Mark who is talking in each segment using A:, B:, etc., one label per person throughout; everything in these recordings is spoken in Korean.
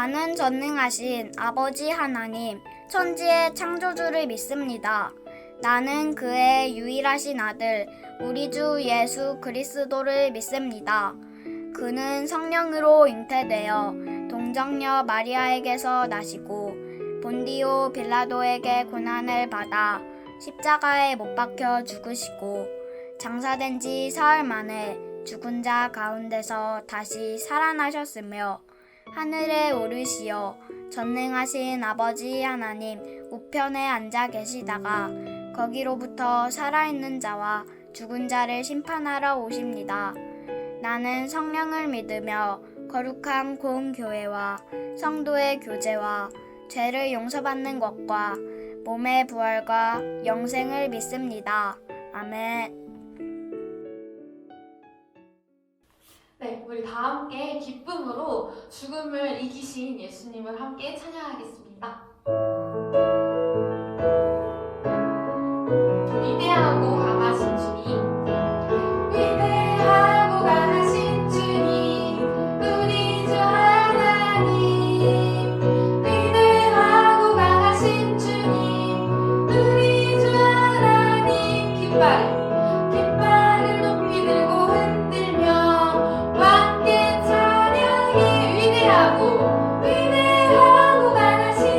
A: 나는 전능하신 아버지 하나님, 천지의 창조주를 믿습니다. 나는 그의 유일하신 아들, 우리 주 예수 그리스도를 믿습니다. 그는 성령으로 잉태되어 동정녀 마리아에게서 나시고 본디오 빌라도에게 고난을 받아 십자가에 못 박혀 죽으시고 장사된 지 사흘 만에 죽은 자 가운데서 다시 살아나셨으며 하늘에 오르시어 전능하신 아버지 하나님 우편에 앉아 계시다가 거기로부터 살아있는 자와 죽은 자를 심판하러 오십니다. 나는 성령을 믿으며 거룩한 공교회와 성도의 교제와 죄를 용서받는 것과 몸의 부활과 영생을 믿습니다. 아멘.
B: 네, 우리 다 함께 기쁨으로 죽음을 이기신 예수님을 함께 찬양하겠습니다. 위대하고 강하신 주님, 위대하고 강하신 주님, 우리 주 하나님. 위대하고 강하신 주님, 우리 주 하나님. 깃발을 높이 들고 흔들며 함께 찬양해. 위대하고 강하신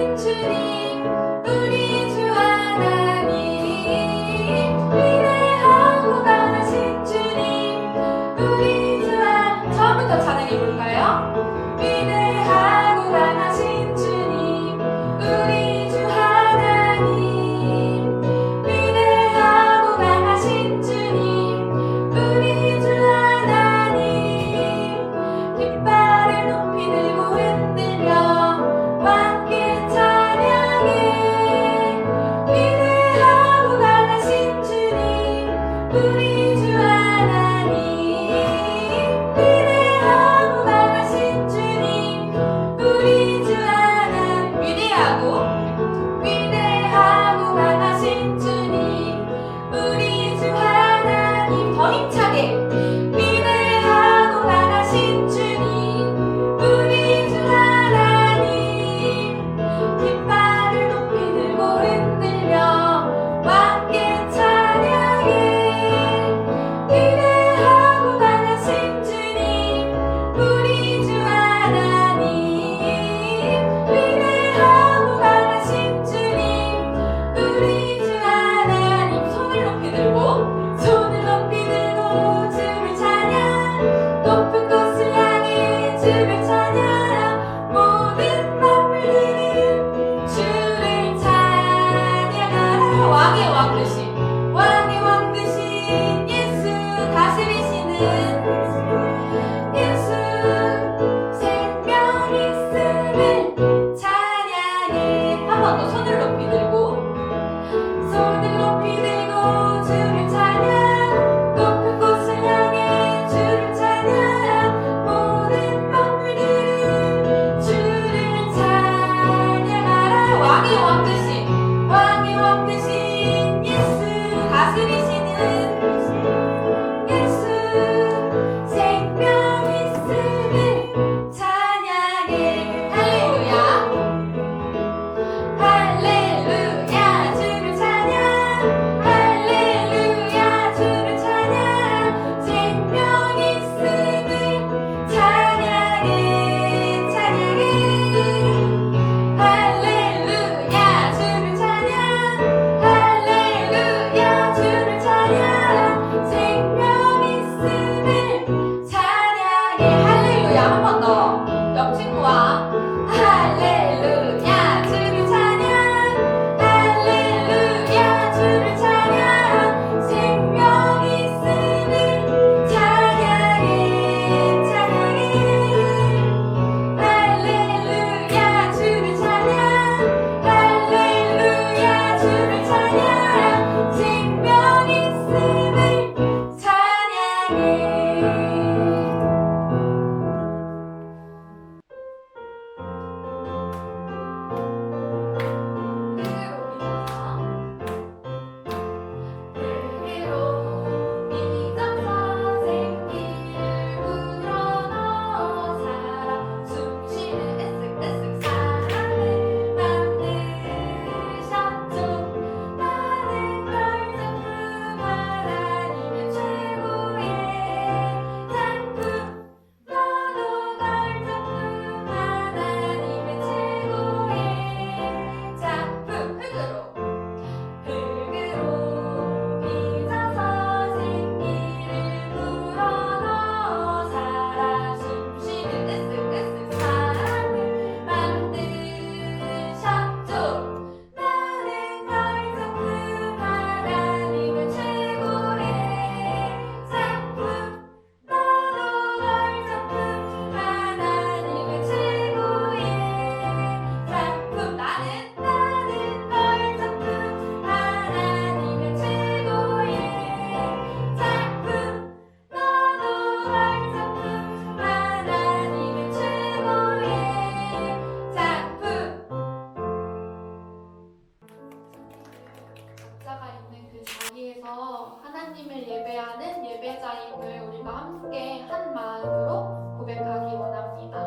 B: 각자가 있는 그 자리에서 하나님을 예배하는 예배자임을 우리가 함께 한 마음으로 고백하기 원합니다.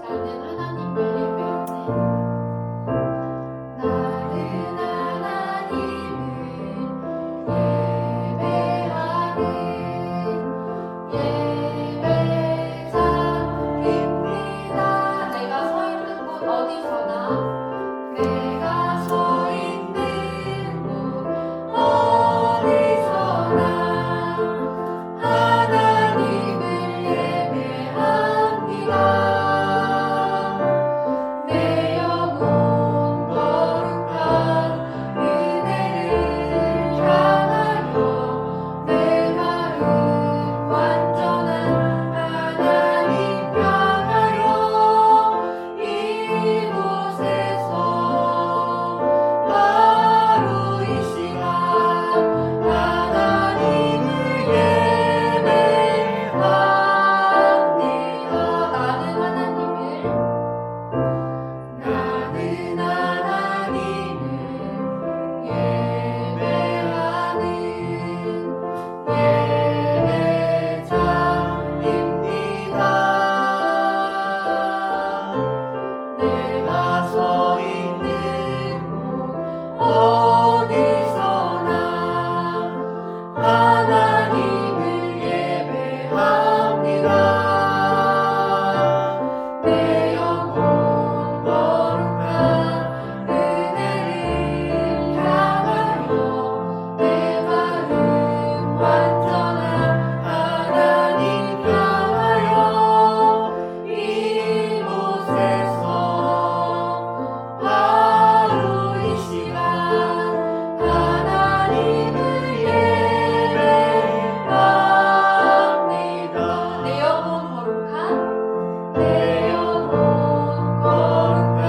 B: 나는 하나님을 예배하는 나는 하나님을 예배하는 예배자입니다. 내가 서 있는 곳 어디서나 내가 서 있는 곳 어디서나 하나님을 예배합니다. 내 영혼 거룩한 은혜를 향하여 내 마음 완전한 하나님 향하여 이곳에서 바로 이 시간 하나님을 예배합니다. 나는 하나님을 예배하는 예배자입니다. 내가 서 있는 곳 어디서나 하나님을 예배합니다. 내 영혼 거룩한 은혜를 향하여 내 마음 완전한 하나님 향하여 이곳에서 바로 이 시간 하나님을 예배합니다. 내 영혼 거룩한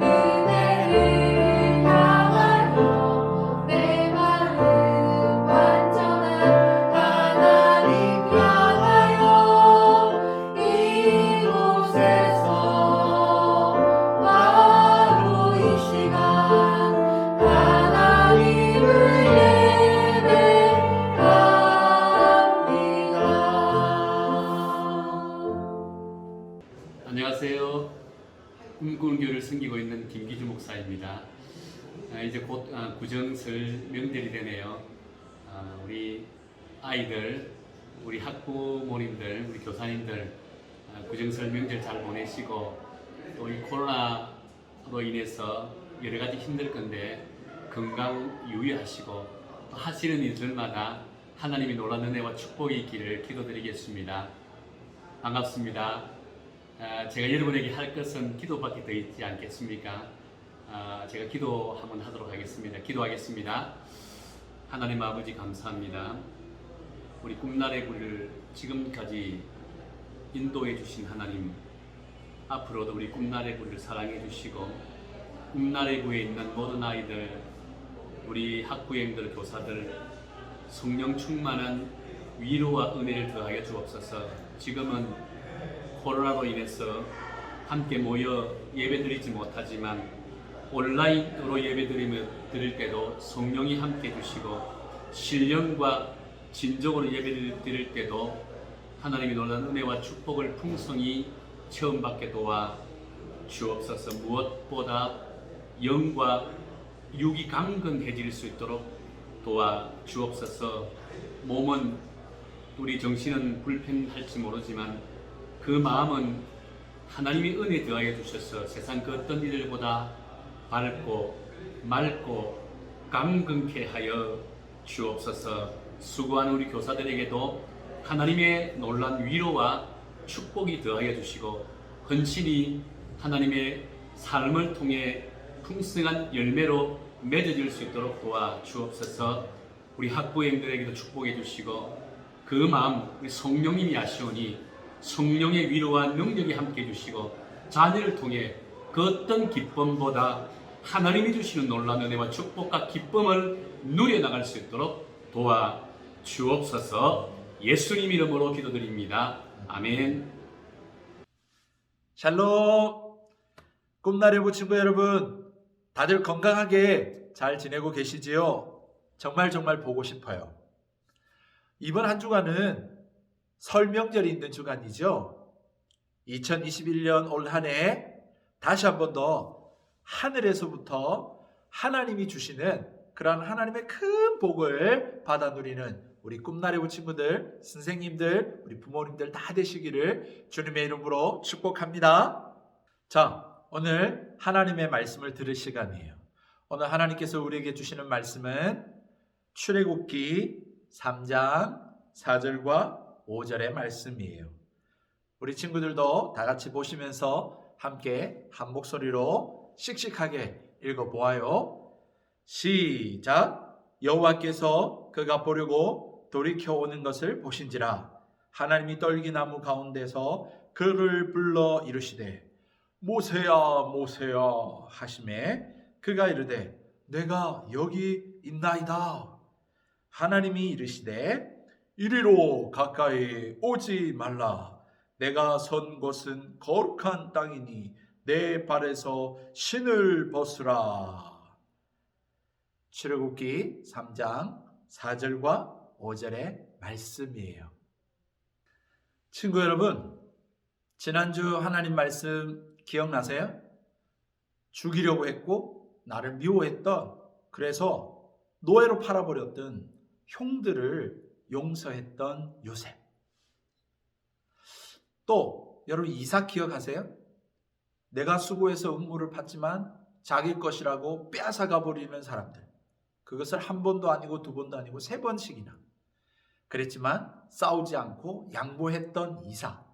B: 은혜를 향하여 내 마음 완전한 하나님 향하여 이곳에서 바로 이 시간 하나님을 예배합니다.
C: 안녕하세요. 꿈꾸는 교회를 섬기고 있는 김기주 목사입니다. 이제 곧 구정설 명절이 되네요. 우리 아이들, 우리 학부모님들, 우리 교사님들 구정설 명절 잘 보내시고 또 이 코로나로 인해서 여러 가지 힘들 건데 건강 유의하시고 또 하시는 일들마다 하나님의 놀라운 은혜와 축복이 있기를 기도드리겠습니다. 반갑습니다. 제가 여러분에게 할 것은 기도밖에 더 있지 않겠습니까? 제가 기도 한번 하도록 하겠습니다. 기도하겠습니다. 하나님 아버지 감사합니다. 우리 꿈나래 구를 지금까지 인도해 주신 하나님, 앞으로도 우리 꿈나래 구를 사랑해 주시고 꿈나래 구에 있는 모든 아이들, 우리 학부형들, 교사들 성령 충만한 위로와 은혜를 더하여 주옵소서. 지금은 코로나로 인해서 함께 모여 예배드리지 못하지만 온라인으로 예배드릴 때도 성령이 함께 해주시고 신령과 진정으로 예배드릴 때도 하나님이 놀라운 은혜와 축복을 풍성히 체험받게 도와 주옵소서. 무엇보다 영과 육이 강건해질 수 있도록 도와 주옵소서. 몸은 우리 정신은 불편할지 모르지만 그 마음은 하나님이 은혜 더하여 주셔서 세상 그 어떤 이들보다 밝고 맑고 강건케 하여 주옵소서. 수고하는 우리 교사들에게도 하나님의 놀라운 위로와 축복이 더하여 주시고 헌신이 하나님의 삶을 통해 풍성한 열매로 맺어질 수 있도록 도와 주옵소서. 우리 학부형들에게도 축복해 주시고 그 마음 우리 성령님이 아시오니 성령의 위로와 능력이 함께 해주시고 자녀를 통해 그 어떤 기쁨보다 하나님이 주시는 놀라운 은혜와 축복과 기쁨을 누려나갈 수 있도록 도와 주옵소서. 예수님 이름으로 기도드립니다. 아멘.
D: 샬롬. 꿈나래부 친구 여러분, 다들 건강하게 잘 지내고 계시지요? 정말 보고 싶어요. 이번 한 주간은 설 명절이 있는 주간이죠. 2021년 올 한 해 다시 한 번 더 하늘에서부터 하나님이 주시는 그런 하나님의 큰 복을 받아 누리는 우리 꿈나래부 친구들, 선생님들, 우리 부모님들 다 되시기를 주님의 이름으로 축복합니다. 자, 오늘 하나님의 말씀을 들을 시간이에요. 오늘 하나님께서 우리에게 주시는 말씀은 출애굽기 3장 4절과 5절의 말씀이에요. 우리 친구들도 다 같이 보시면서 함께 한 목소리로 씩씩하게 읽어보아요. 시작. 여호와께서 그가 보려고 돌이켜 오는 것을 보신지라. 하나님이 떨기나무 가운데서 그를 불러 이르시되 모세야 모세야 하시매 그가 이르되 내가 여기 있나이다. 하나님이 이르시되 이리로 가까이 오지 말라. 내가 선 곳은 거룩한 땅이니 내 발에서 신을 벗으라. 출애굽기 3장 4절과 5절의 말씀이에요. 친구 여러분, 지난주 하나님 말씀 기억나세요? 죽이려고 했고 나를 미워했던, 그래서 노예로 팔아버렸던 형들을 용서했던 요셉. 또 여러분 이삭 기억하세요? 내가 수고해서 음모를 팠지만 자기 것이라고 빼앗아가 버리는 사람들. 그것을 한 번도 아니고 두 번도 아니고 세 번씩이나 그랬지만 싸우지 않고 양보했던 이삭.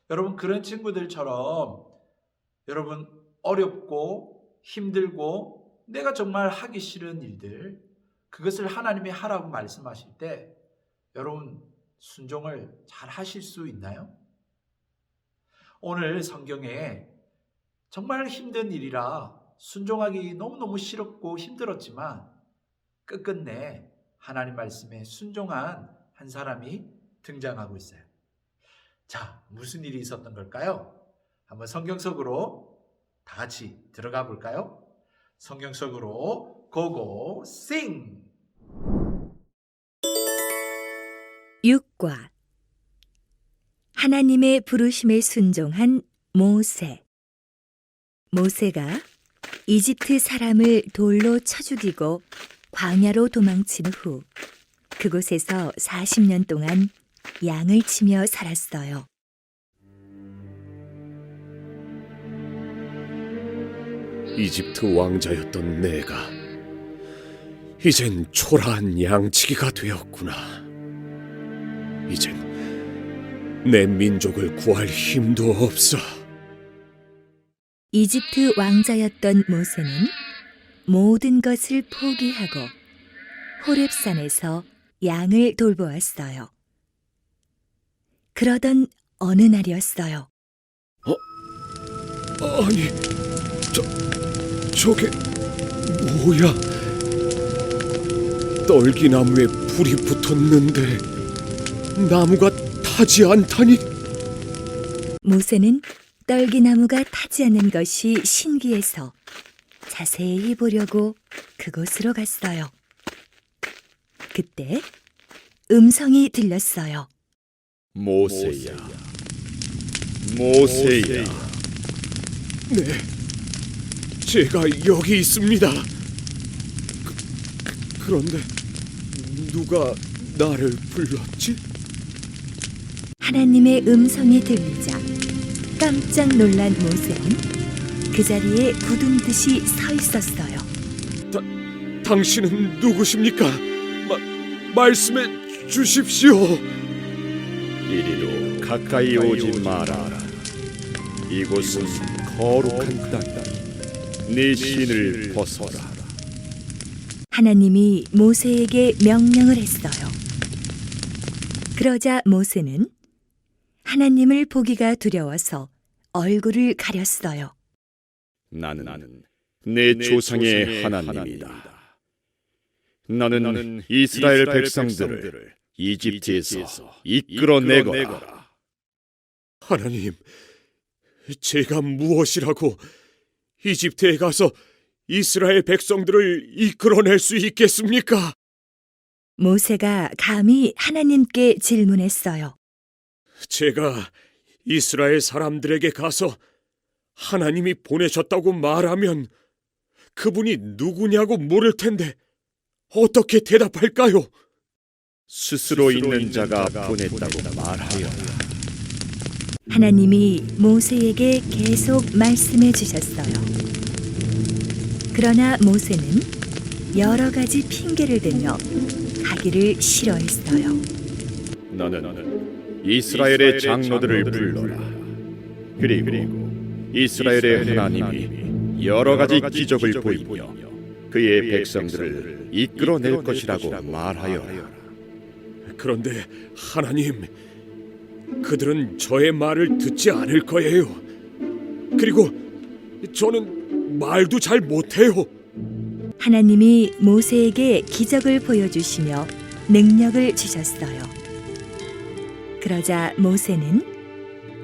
D: 여러분 그런 친구들처럼 여러분 어렵고 힘들고 내가 정말 하기 싫은 일들, 그것을 하나님이 하라고 말씀하실 때 여러분 순종을 잘 하실 수 있나요? 오늘 성경에 정말 힘든 일이라 순종하기 너무너무 싫었고 힘들었지만 끝끝내 하나님 말씀에 순종한 한 사람이 등장하고 있어요. 자, 무슨 일이 있었던 걸까요? 한번 성경 속으로 다 같이 들어가 볼까요? 성경 속으로 고고 싱!
E: 6과 하나님의 부르심에 순종한 모세. 모세가 이집트 사람을 돌로 쳐 죽이고 광야로 도망친 후 그곳에서 40년 동안 양을 치며 살았어요.
F: 이집트 왕자였던 내가 이젠 초라한 양치기가 되었구나. 이젠 내 민족을 구할 힘도 없어.
E: 이집트 왕자였던 모세는 모든 것을 포기하고 호렙산에서 양을 돌보았어요. 그러던 어느 날이었어요.
F: 아니, 저게 뭐야? 떨기나무에 불이 붙었는데 나무가 타지 않다니?
E: 모세는 떨기나무가 타지 않는 것이 신기해서 자세히 보려고 그곳으로 갔어요. 그때 음성이 들렸어요.
F: 모세야, 모세야. 네, 제가 여기 있습니다. 그런데 누가 나를 불렀지?
E: 하나님의 음성이 들리자 깜짝 놀란 모세는 그 자리에 굳은 듯이 서 있었어요.
F: 당신은 누구십니까? 말씀해 주십시오.
G: 이리로 가까이 오지 마라. 이곳은 거룩한 땅이다. 네 신을 벗어라.
E: 하나님이 모세에게 명령을 했어요. 그러자 모세는 하나님을 보기가 두려워서 얼굴을 가렸어요.
G: 나는 내 조상의 하나님이다. 나는 이스라엘 백성들을 이집트에서 이끌어내거라.
F: 하나님, 제가 무엇이라고 이집트에 가서 이스라엘 백성들을 이끌어낼 수 있겠습니까?
E: 모세가 감히 하나님께 질문했어요.
F: 제가 이스라엘 사람들에게 가서 하나님이 보내셨다고 말하면 그분이 누구냐고 물을 텐데 어떻게 대답할까요?
G: 스스로 있는 자가 보냈다고 말하여
E: 하나님이 모세에게 계속 말씀해 주셨어요. 그러나 모세는 여러 가지 핑계를 대며 가기를 싫어했어요.
G: 너는 이스라엘의 장로들을 불러라. 그리고 이스라엘의 하나님이 여러 가지 기적을 보이며 그의 백성들을 이끌어낼 것이라고 말하여라.
F: 그런데 하나님, 그들은 저의 말을 듣지 않을 거예요. 그리고 저는 말도 잘 못해요.
E: 하나님이 모세에게 기적을 보여주시며 능력을 주셨어요. 그러자 모세는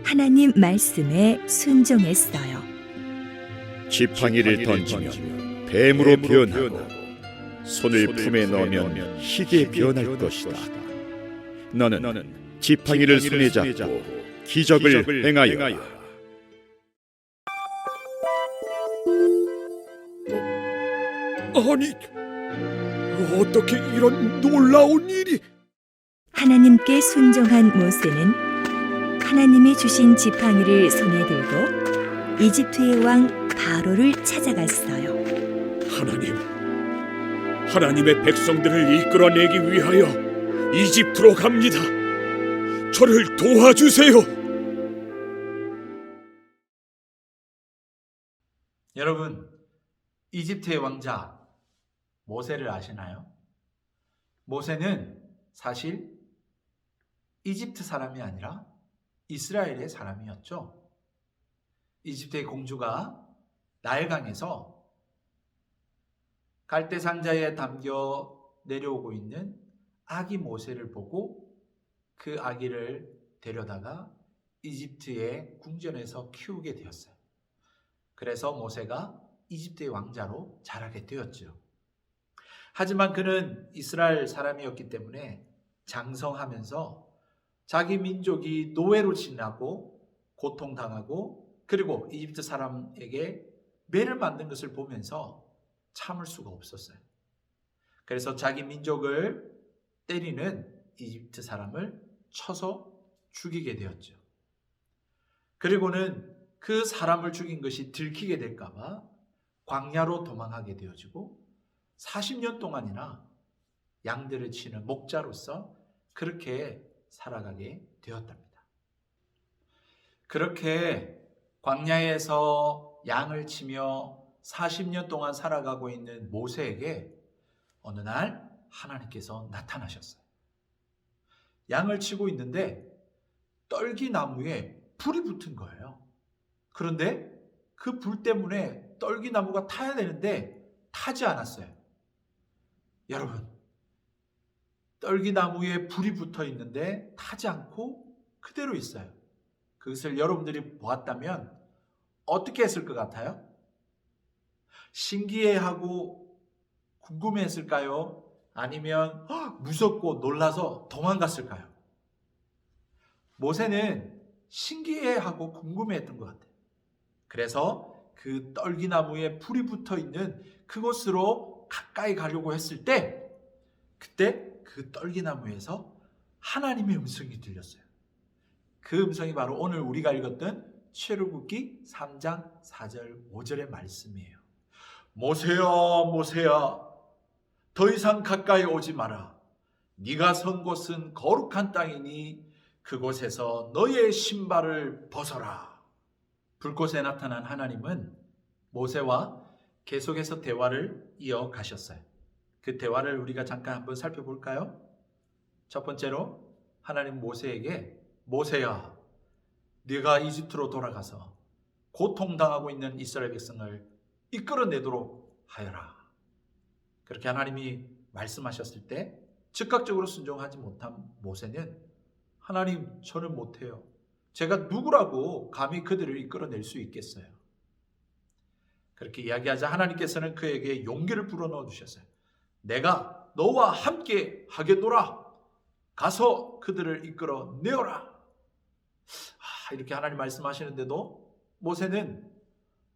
E: 하나님 말씀에 순종했어요.
G: 지팡이를 던지면 뱀으로 변하고 손을 품에 넣으면 희게 변할 것이다. 너는 지팡이를 손에 잡고 기적을 행하여라.
F: 아니, 어떻게 이런 놀라운 일이?
E: 하나님께 순종한 모세는 하나님이 주신 지팡이를 손에 들고 이집트의 왕 바로를 찾아갔어요.
F: 하나님의 백성들을 이끌어내기 위하여 이집트로 갑니다. 저를 도와주세요.
D: 여러분, 이집트의 왕자 모세를 아시나요? 모세는 사실 이집트 사람이 아니라 이스라엘의 사람이었죠. 이집트의 공주가 나일강에서 갈대 상자에 담겨 내려오고 있는 아기 모세를 보고 그 아기를 데려다가 이집트의 궁전에서 키우게 되었어요. 그래서 모세가 이집트의 왕자로 자라게 되었죠. 하지만 그는 이스라엘 사람이었기 때문에 장성하면서 자기 민족이 노예로 지나고 고통당하고 그리고 이집트 사람에게 매를 만든 것을 보면서 참을 수가 없었어요. 그래서 자기 민족을 때리는 이집트 사람을 쳐서 죽이게 되었죠. 그리고는 그 사람을 죽인 것이 들키게 될까 봐 광야로 도망하게 되어지고 40년 동안이나 양들을 치는 목자로서 그렇게 살아가게 되었답니다. 그렇게 광야에서 양을 치며 40년 동안 살아가고 있는 모세에게 어느 날 하나님께서 나타나셨어요. 양을 치고 있는데 떨기나무에 불이 붙은 거예요. 그런데 그 불 때문에 떨기나무가 타야 되는데 타지 않았어요. 여러분, 떨기나무에 불이 붙어 있는데 타지 않고 그대로 있어요. 그것을 여러분들이 보았다면 어떻게 했을 것 같아요? 신기해하고 궁금해했을까요? 아니면 무섭고 놀라서 도망갔을까요? 모세는 신기해하고 궁금해했던 것 같아요. 그래서 그 떨기나무에 불이 붙어 있는 그곳으로 가까이 가려고 했을 때 그때 그 떨기나무에서 하나님의 음성이 들렸어요. 그 음성이 바로 오늘 우리가 읽었던 출애굽기 3장 4절 5절의 말씀이에요. 모세야 모세야 더 이상 가까이 오지 마라. 네가 선 곳은 거룩한 땅이니 그곳에서 너의 신발을 벗어라. 불꽃에 나타난 하나님은 모세와 계속해서 대화를 이어가셨어요. 그 대화를 우리가 잠깐 한번 살펴볼까요? 첫 번째로 하나님 모세에게 모세야 네가 이집트로 돌아가서 고통당하고 있는 이스라엘 백성을 이끌어내도록 하여라. 그렇게 하나님이 말씀하셨을 때 즉각적으로 순종하지 못한 모세는 하나님 저는 못해요. 제가 누구라고 감히 그들을 이끌어낼 수 있겠어요? 그렇게 이야기하자 하나님께서는 그에게 용기를 불어넣어 주셨어요. 내가 너와 함께 하겠노라. 가서 그들을 이끌어내어라. 이렇게 하나님 말씀하시는데도 모세는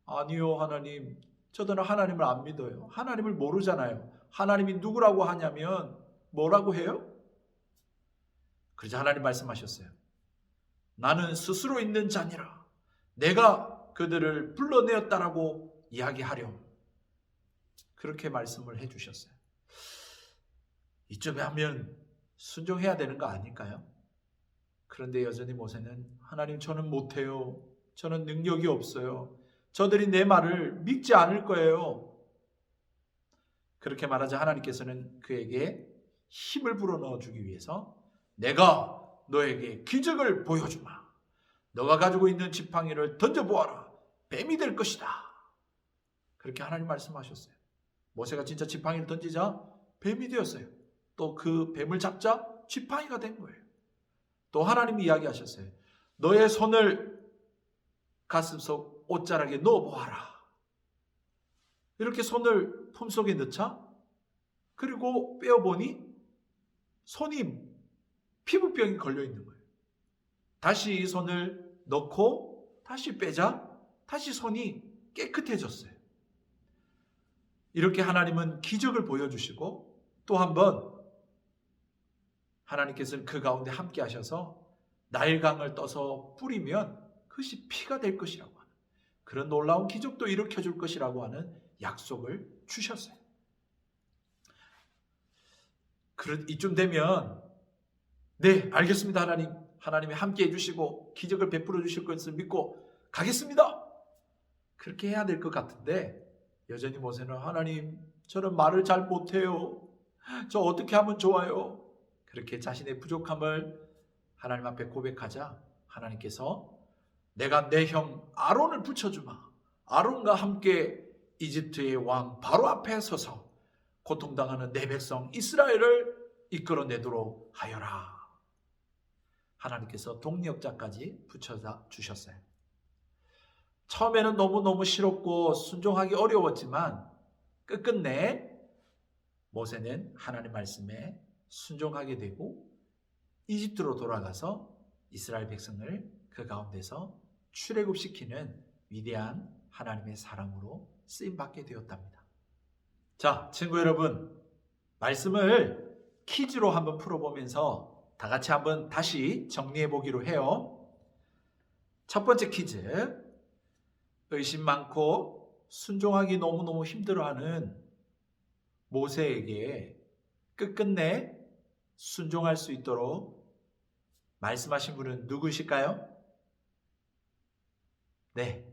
D: 아니요 하나님, 저들은 하나님을 안 믿어요. 하나님을 모르잖아요. 하나님이 누구라고 하냐면 뭐라고 해요? 그러자 하나님 말씀하셨어요. 나는 스스로 있는 자니라. 내가 그들을 불러내었다라고 이야기하렴. 그렇게 말씀을 해주셨어요. 이쯤에 하면 순종해야 되는 거 아닐까요? 그런데 여전히 모세는 하나님, 저는 못해요. 저는 능력이 없어요. 저들이 내 말을 믿지 않을 거예요. 그렇게 말하자 하나님께서는 그에게 힘을 불어넣어 주기 위해서 내가 너에게 기적을 보여주마. 너가 가지고 있는 지팡이를 던져보아라. 뱀이 될 것이다. 그렇게 하나님 말씀하셨어요. 모세가 진짜 지팡이를 던지자 뱀이 되었어요. 또 그 뱀을 잡자 지팡이가 된 거예요. 또 하나님이 이야기하셨어요. 너의 손을 가슴속 옷자락에 넣어보아라. 이렇게 손을 품속에 넣자 그리고 빼어보니 손이 피부병이 걸려있는 거예요. 다시 이 손을 넣고 다시 빼자 다시 손이 깨끗해졌어요. 이렇게 하나님은 기적을 보여주시고 또 한 번 하나님께서는 그 가운데 함께 하셔서 나일강을 떠서 뿌리면 그것이 피가 될 것이라고 하는 그런 놀라운 기적도 일으켜줄 것이라고 하는 약속을 주셨어요. 이쯤 되면 네, 알겠습니다 하나님. 하나님이 함께 해주시고 기적을 베풀어 주실 것을 믿고 가겠습니다. 그렇게 해야 될 것 같은데 여전히 모세는 하나님, 저는 말을 잘 못해요. 저 어떻게 하면 좋아요? 그렇게 자신의 부족함을 하나님 앞에 고백하자 하나님께서 내가 내 형 아론을 붙여주마. 아론과 함께 이집트의 왕 바로 앞에 서서 고통당하는 내 백성 이스라엘을 이끌어내도록 하여라. 하나님께서 동력자까지 붙여다 주셨어요. 처음에는 너무너무 싫었고 순종하기 어려웠지만 끝끝내 모세는 하나님 말씀에 순종하게 되고 이집트로 돌아가서 이스라엘 백성을 그 가운데서 출애굽시키는 위대한 하나님의 사람으로 쓰임받게 되었답니다. 자, 친구 여러분, 말씀을 퀴즈로 한번 풀어보면서 다 같이 한번 다시 정리해 보기로 해요. 첫 번째 퀴즈, 의심 많고 순종하기 너무너무 힘들어하는 모세에게 끝끝내 순종할 수 있도록 말씀하신 분은 누구실까요? 네,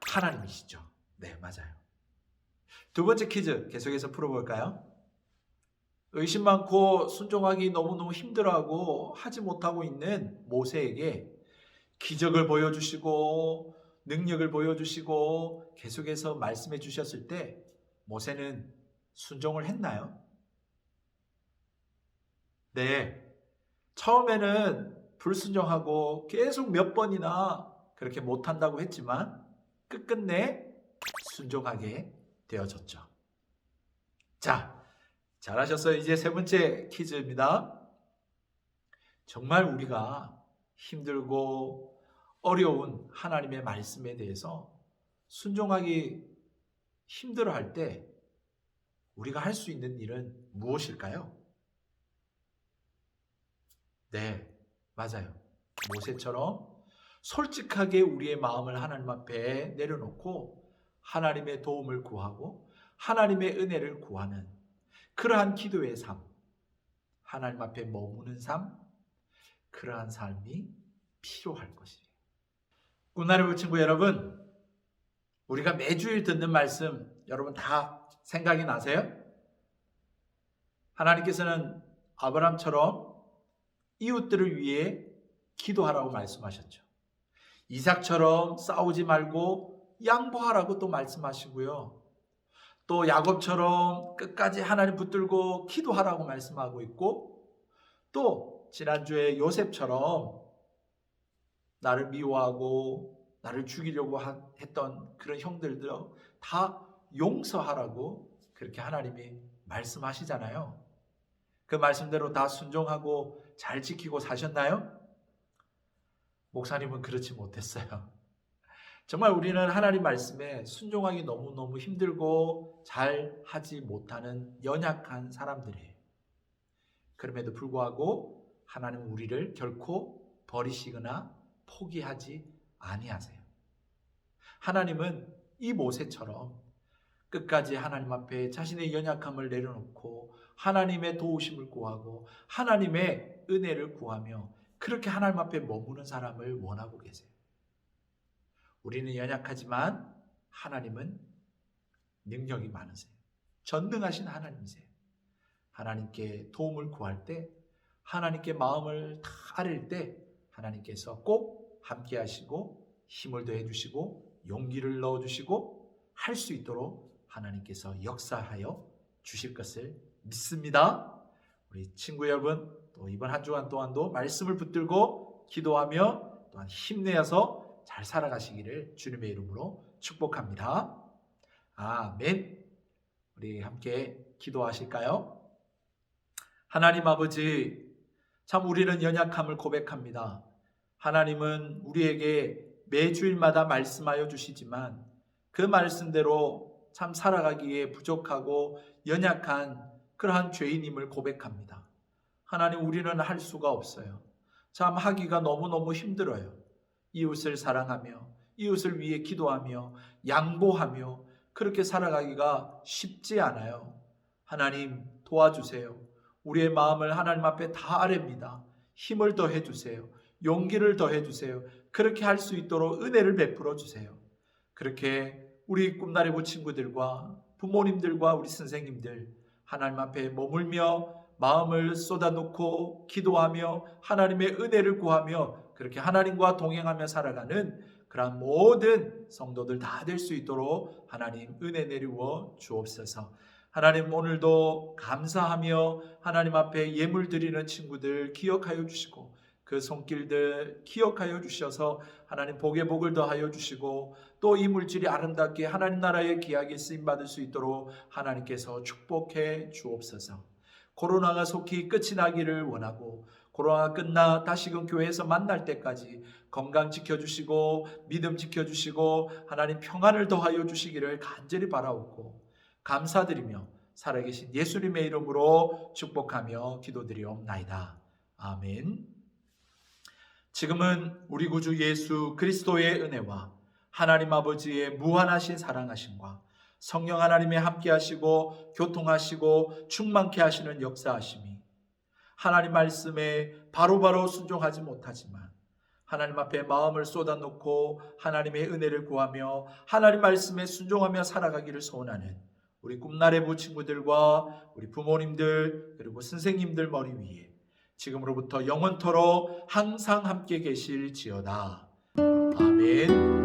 D: 하나님이시죠. 네, 맞아요. 두 번째 퀴즈 계속해서 풀어볼까요? 의심 많고 순종하기 너무너무 힘들어하고 하지 못하고 있는 모세에게 기적을 보여주시고 능력을 보여주시고 계속해서 말씀해 주셨을 때 모세는 순종을 했나요? 네, 처음에는 불순종하고 계속 몇 번이나 그렇게 못한다고 했지만 끝끝내 순종하게 되어졌죠. 자, 잘하셨어요. 이제 세 번째 퀴즈입니다. 정말 우리가 힘들고 어려운 하나님의 말씀에 대해서 순종하기 힘들어할 때 우리가 할 수 있는 일은 무엇일까요? 네, 맞아요. 모세처럼 솔직하게 우리의 마음을 하나님 앞에 내려놓고 하나님의 도움을 구하고 하나님의 은혜를 구하는 그러한 기도의 삶, 하나님 앞에 머무는 삶, 그러한 삶이 필요할 것이에요. 꿈나루부 친구 여러분, 우리가 매주일 듣는 말씀 여러분 다 생각이 나세요? 하나님께서는 아브라함처럼 이웃들을 위해 기도하라고 말씀하셨죠. 이삭처럼 싸우지 말고 양보하라고 또 말씀하시고요. 또 야곱처럼 끝까지 하나님 붙들고 기도하라고 말씀하고 있고 또 지난주에 요셉처럼 나를 미워하고 나를 죽이려고 했던 그런 형들도 다 용서하라고 그렇게 하나님이 말씀하시잖아요. 그 말씀대로 다 순종하고 잘 지키고 사셨나요? 목사님은 그렇지 못했어요. 정말 우리는 하나님 말씀에 순종하기 너무너무 힘들고 잘 하지 못하는 연약한 사람들이에요. 그럼에도 불구하고 하나님은 우리를 결코 버리시거나 포기하지 아니하세요. 하나님은 이 모세처럼 끝까지 하나님 앞에 자신의 연약함을 내려놓고 하나님의 도우심을 구하고 하나님의 은혜를 구하며 그렇게 하나님 앞에 머무는 사람을 원하고 계세요. 우리는 연약하지만 하나님은 능력이 많으세요. 전능하신 하나님이세요. 하나님께 도움을 구할 때, 하나님께 마음을 다 아릴 때 하나님께서 꼭 함께 하시고 힘을 더해 주시고 용기를 넣어 주시고 할 수 있도록 하나님께서 역사하여 주실 것을 믿습니다. 우리 친구 여러분, 또 이번 한 주간 동안도 말씀을 붙들고 기도하며 또한 힘내어서 잘 살아가시기를 주님의 이름으로 축복합니다. 아멘. 우리 함께 기도하실까요? 하나님 아버지, 참 우리는 연약함을 고백합니다. 하나님은 우리에게 매주일마다 말씀하여 주시지만 그 말씀대로 참 살아가기에 부족하고 연약한 그러한 죄인임을 고백합니다. 하나님, 우리는 할 수가 없어요. 참 하기가 너무너무 힘들어요. 이웃을 사랑하며 이웃을 위해 기도하며 양보하며 그렇게 살아가기가 쉽지 않아요. 하나님 도와주세요. 우리의 마음을 하나님 앞에 다 아뢰입니다. 힘을 더해 주세요. 용기를 더해 주세요. 그렇게 할 수 있도록 은혜를 베풀어 주세요. 그렇게 우리 꿈나래부 친구들과 부모님들과 우리 선생님들 하나님 앞에 머물며 마음을 쏟아놓고 기도하며 하나님의 은혜를 구하며 그렇게 하나님과 동행하며 살아가는 그런 모든 성도들 다 될 수 있도록 하나님 은혜 내리워 주옵소서. 하나님, 오늘도 감사하며 하나님 앞에 예물 드리는 친구들 기억하여 주시고 그 손길들 기억하여 주셔서 하나님 복에 복을 더하여 주시고 또 이 물질이 아름답게 하나님 나라의 기하게 쓰임받을 수 있도록 하나님께서 축복해 주옵소서. 코로나가 속히 끝이 나기를 원하고 코로나가 끝나 다시금 교회에서 만날 때까지 건강 지켜주시고 믿음 지켜주시고 하나님 평안을 더하여 주시기를 간절히 바라옵고 감사드리며 살아계신 예수님의 이름으로 축복하며 기도드리옵나이다. 아멘. 지금은 우리 구주 예수 그리스도의 은혜와 하나님 아버지의 무한하신 사랑하심과 성령 하나님의 함께하시고 교통하시고 충만케 하시는 역사하심이 하나님 말씀에 바로바로 순종하지 못하지만 하나님 앞에 마음을 쏟아놓고 하나님의 은혜를 구하며 하나님 말씀에 순종하며 살아가기를 소원하는 우리 꿈나래부 친구들과 우리 부모님들 그리고 선생님들 머리 위에 지금으로부터 영원토록 항상 함께 계실지어다. 아멘.